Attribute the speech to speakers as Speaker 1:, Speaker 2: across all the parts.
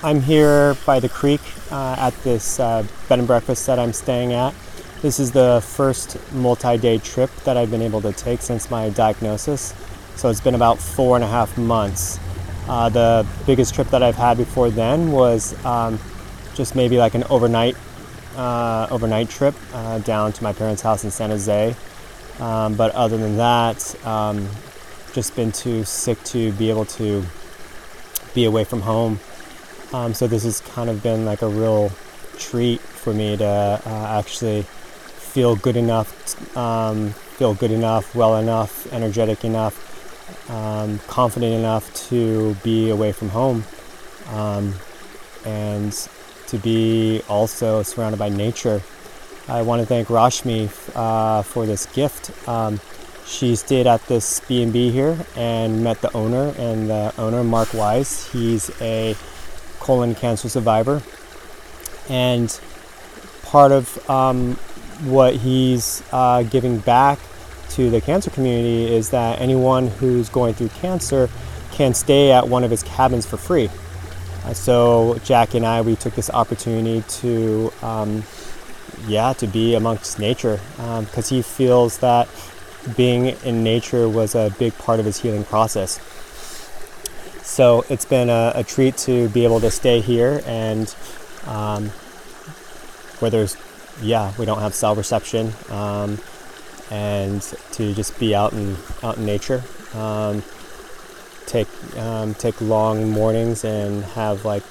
Speaker 1: I'm here by the creek at this bed and breakfast that I'm staying at. This is the first multi-day trip that I've been able to take since my diagnosis. So it's been about 4.5 months. The biggest trip that I've had before then was just maybe like an overnight trip down to my parents' house in San Jose. But other than that, just been too sick to be able to be away from home. So this has kind of been like a real treat for me to actually feel good enough, well enough, energetic enough, confident enough to be away from home, and to be also surrounded by nature. I want to thank Rashmi for this gift. She stayed at this B&B here and met the owner, and the owner, Mark Wise, he's a colon cancer survivor, and part of what he's giving back to the cancer community is that anyone who's going through cancer can stay at one of his cabins for free. So Jackie and I, we took this opportunity to be amongst nature, because he feels that being in nature was a big part of his healing process. So it's been a treat to be able to stay here, and where we don't have cell reception, and to just be out in nature, take long mornings and have like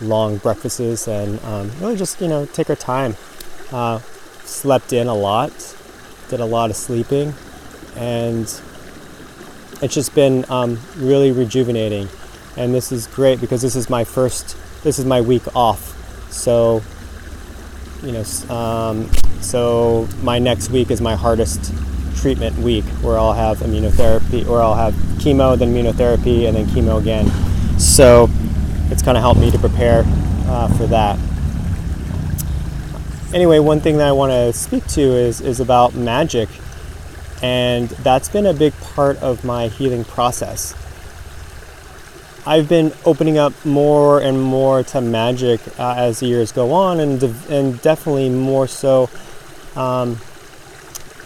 Speaker 1: long breakfasts, and really just take our time. Slept in a lot, did a lot of sleeping, and it's just been really rejuvenating. And this is great because this is my week off. So so my next week is my hardest treatment week, where I'll have immunotherapy, or I'll have chemo, then immunotherapy, and then chemo again. So it's kind of helped me to prepare for that. Anyway, one thing that I want to speak to is about magic, and that's been a big part of my healing process. I've been opening up more and more to magic as the years go on, and definitely more so,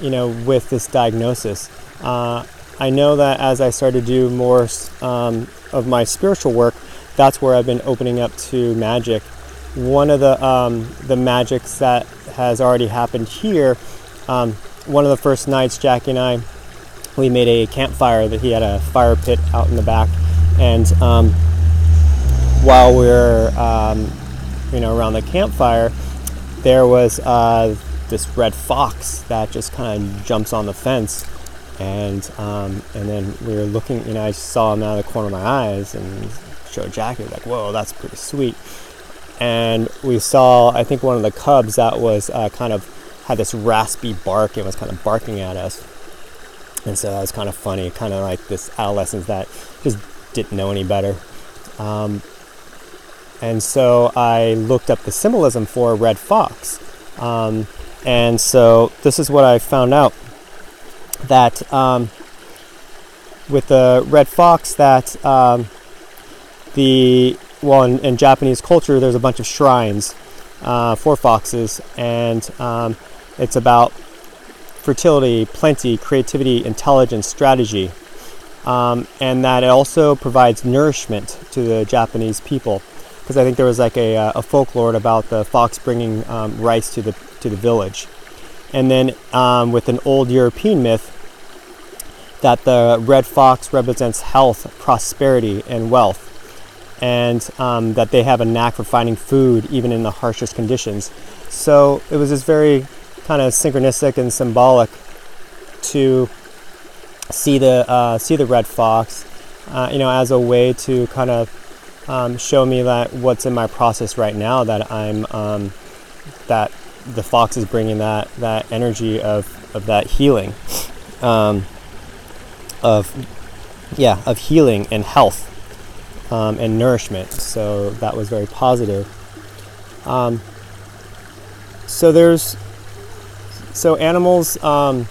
Speaker 1: with this diagnosis. I know that as I started to do more of my spiritual work, that's where I've been opening up to magic. One of the magics that has already happened here, one of the first nights, Jackie and I, we made a campfire. That he had a fire pit out in the back, and while we were around the campfire, there was this red fox that just kind of jumps on the fence, and then we were looking. I saw him out of the corner of my eyes and showed Jackie, like, "Whoa, that's pretty sweet." And we saw, I think, one of the cubs that was kind of had this raspy bark and was kind of barking at us. And so that was kind of funny, kind of like this adolescent that just didn't know any better. And so I looked up the symbolism for a red fox. And so this is what I found out, that with the red fox, that in Japanese culture, there's a bunch of shrines for foxes, and it's about fertility, plenty, creativity, intelligence, strategy, and that it also provides nourishment to the Japanese people, because I think there was like a folklore about the fox bringing rice to the village. And then with an old European myth, that the red fox represents health, prosperity, and wealth, and that they have a knack for finding food even in the harshest conditions. So it was just very kind of synchronistic and symbolic to see the red fox, as a way to kind of show me that what's in my process right now, that I'm that the fox is bringing that energy of that healing, of healing and health. And nourishment. So that was very positive. So animals have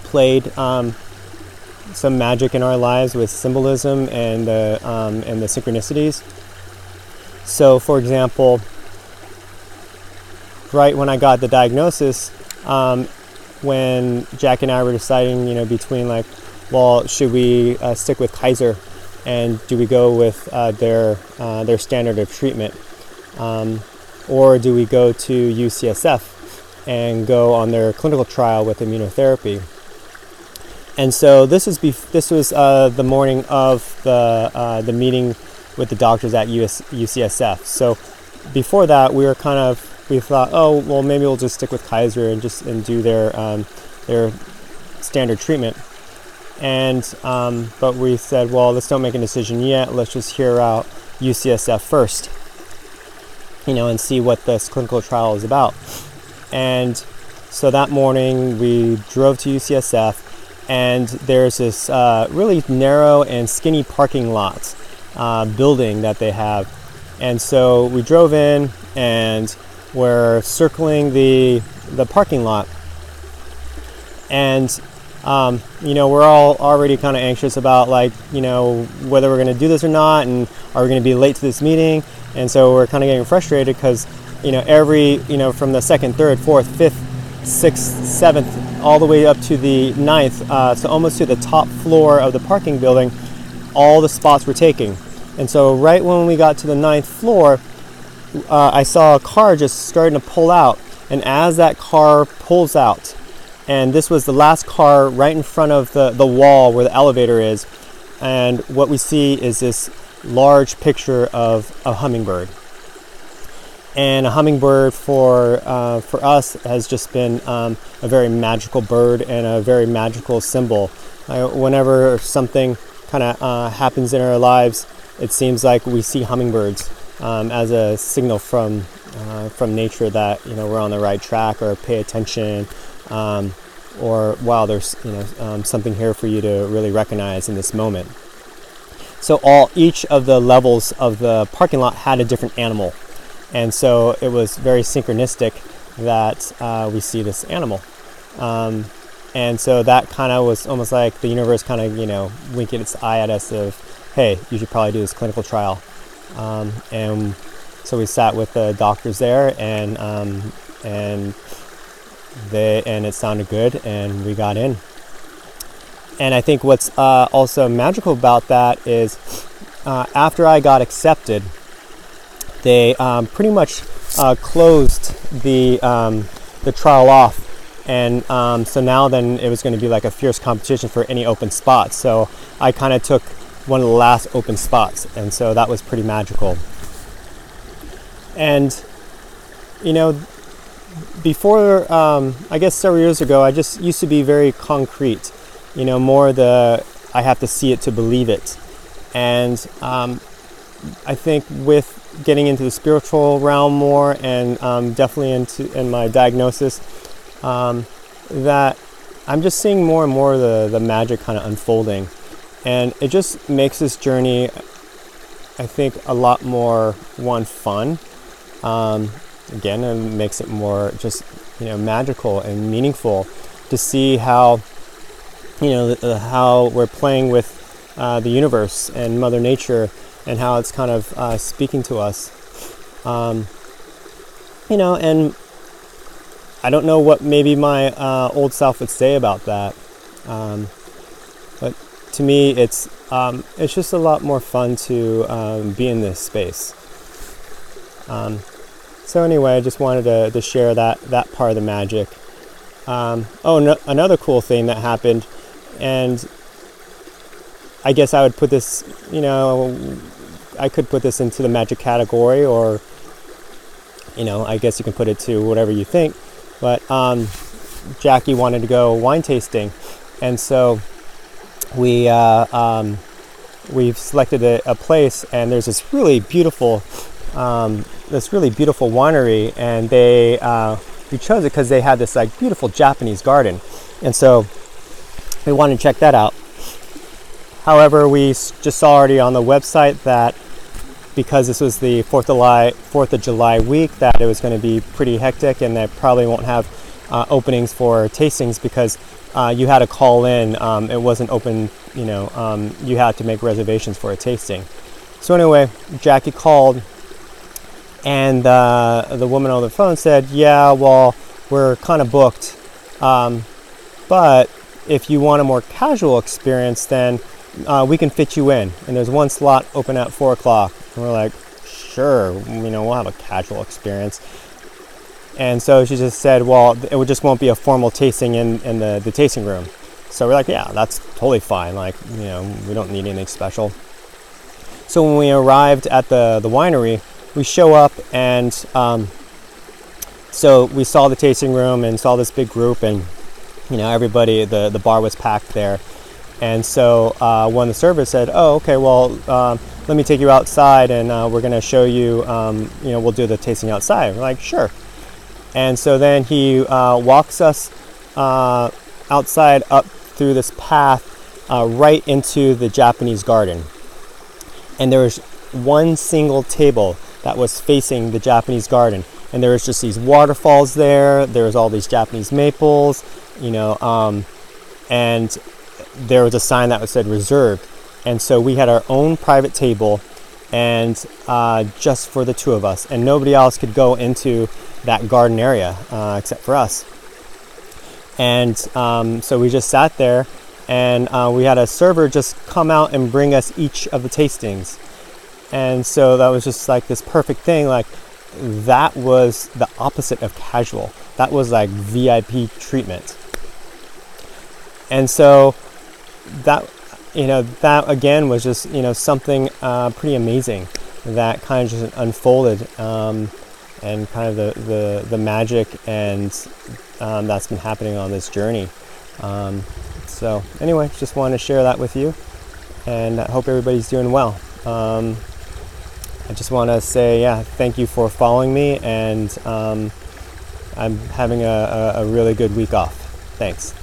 Speaker 1: played some magic in our lives with symbolism and the synchronicities. So, for example, right when I got the diagnosis, when Jack and I were deciding, between like, well, should we stick with Kaiser, and do we go with their standard of treatment, or do we go to UCSF and go on their clinical trial with immunotherapy? And so this was the morning of the meeting with the doctors at UCSF. So before that, we thought, oh well, maybe we'll just stick with Kaiser and do their standard treatment. And but we said, well, let's don't make a decision yet. Let's just hear out UCSF first, and see what this clinical trial is about. And so that morning we drove to UCSF, and there's this really narrow and skinny parking lot building that they have. And so we drove in, and we're circling the parking lot, and we're all already kind of anxious about whether we're going to do this or not, and are we going to be late to this meeting. And so we're kind of getting frustrated because every from the second, third, fourth, fifth, sixth, seventh, all the way up to the ninth, so almost to the top floor of the parking building, all the spots were taken. And so right when we got to the ninth floor, I saw a car just starting to pull out. And as that car pulls out, and this was the last car right in front of the wall where the elevator is, and what we see is this large picture of a hummingbird. And a hummingbird for us has just been a very magical bird and a very magical symbol. Whenever something kind of happens in our lives, it seems like we see hummingbirds as a signal from nature that we're on the right track, or pay attention, or wow, there's something here for you to really recognize in this moment. So each of the levels of the parking lot had a different animal. And so it was very synchronistic that we see this animal. And so that kind of was almost like the universe kind of, winking its eye at us of, hey, you should probably do this clinical trial. And so we sat with the doctors there, and it sounded good, and we got in. And I think what's also magical about that is after I got accepted, they pretty much closed the trial off, and so now then it was going to be like a fierce competition for any open spots. So I kind of took one of the last open spots, and so that was pretty magical. And before I guess several years ago, I just used to be very concrete, more I have to see it to believe it. And I think with getting into the spiritual realm more, and definitely in my diagnosis, that I'm just seeing more and more the magic kind of unfolding, and it just makes this journey, I think, a lot more fun. Again, it makes it more just magical and meaningful to see how how we're playing with the universe and Mother Nature, and how it's kind of speaking to us. And I don't know what maybe my old self would say about that. But to me, it's just a lot more fun to be in this space. So anyway, I just wanted to share that part of the magic. Another cool thing that happened, and I guess I would put this, I could put this into the magic category, or, I guess you can put it to whatever you think. But Jackie wanted to go wine tasting, and so we've selected a place, and there's this really beautiful winery, and we chose it because they had this like beautiful Japanese garden, and so we wanted to check that out. However, we just saw already on the website that because this was the 4th of July week, that it was going to be pretty hectic, and they probably won't have openings for tastings because you had to call in. It wasn't open, you had to make reservations for a tasting. So anyway, Jackie called And the woman on the phone said, yeah, well, we're kind of booked, but if you want a more casual experience, then we can fit you in, and there's one slot open at 4 o'clock. And we're like, sure, we'll have a casual experience. And so she just said, well, it just won't be a formal tasting in the tasting room. So we're like, yeah, that's totally fine. Like, we don't need anything special. So when we arrived at the winery, we show up, and so we saw the tasting room and saw this big group, and everybody, the bar was packed there. And so one of the servers said, oh, okay, well, let me take you outside, and we're going to show you, we'll do the tasting outside. We're like, sure. And so then he walks us outside up through this path right into the Japanese garden. And there was one single table that was facing the Japanese garden. And there was just these waterfalls there. There was all these Japanese maples, and there was a sign that said reserved. And so we had our own private table, and just for the two of us. And nobody else could go into that garden area except for us. And so we just sat there, and we had a server just come out and bring us each of the tastings. And so that was just like this perfect thing. Like, that was the opposite of casual. That was like VIP treatment. And so that again was just something pretty amazing that kind of just unfolded, and kind of the magic and that's been happening on this journey. So anyway, just wanted to share that with you, and I hope everybody's doing well. I just want to say, thank you for following me, and I'm having a really good week off. Thanks.